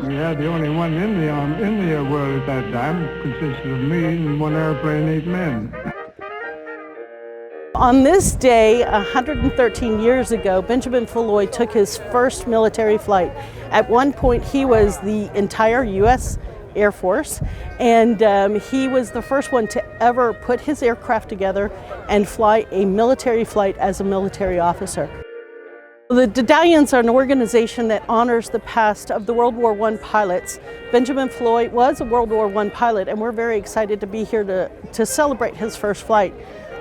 Yeah, the only one in the world at that time consisted of me and one airplane, 8 men. On this day, 113 years ago, Benjamin Foulois took his first military flight. At one point, he was the entire U.S. Air Force, and he was the first one to ever put his aircraft together and fly a military flight as a military officer. The Daedalians are an organization that honors the past of the World War I pilots. Benjamin Foulois was a World War I pilot, and we're very excited to be here to celebrate his first flight.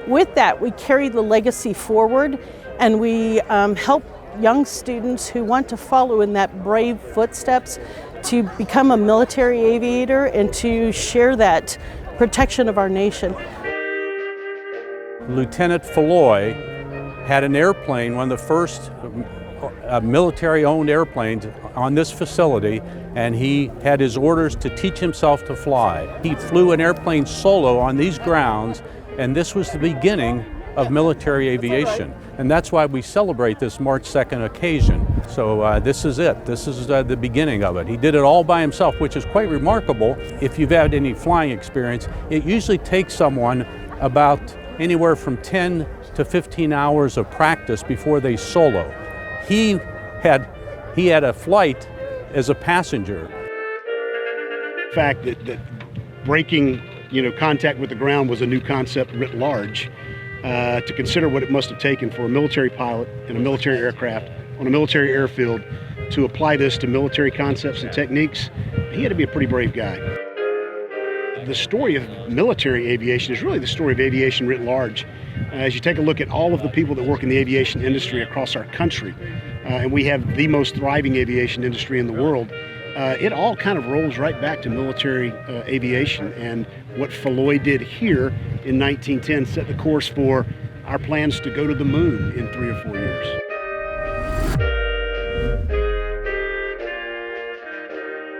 With that, we carry the legacy forward, and we help young students who want to follow in that brave footsteps to become a military aviator and to share that protection of our nation. Lieutenant Foulois had an airplane, one of the first military-owned airplanes on this facility, and he had his orders to teach himself to fly. He flew an airplane solo on these grounds, and this was the beginning of military aviation. And that's why we celebrate this March 2nd occasion. So this is it. This is the beginning of it. He did it all by himself, which is quite remarkable. If you've had any flying experience, it usually takes someone about anywhere from 10 to 15 hours of practice before they solo. He had a flight as a passenger. The fact that breaking contact with the ground was a new concept writ large. To consider what it must have taken for a military pilot in a military aircraft on a military airfield to apply this to military concepts and techniques, he had to be a pretty brave guy. The story of military aviation is really the story of aviation writ large. As you take a look at all of the people that work in the aviation industry across our country, and we have the most thriving aviation industry in the world, it all kind of rolls right back to military aviation. And what Foulois did here in 1910 set the course for our plans to go to the moon in 3 or 4 years.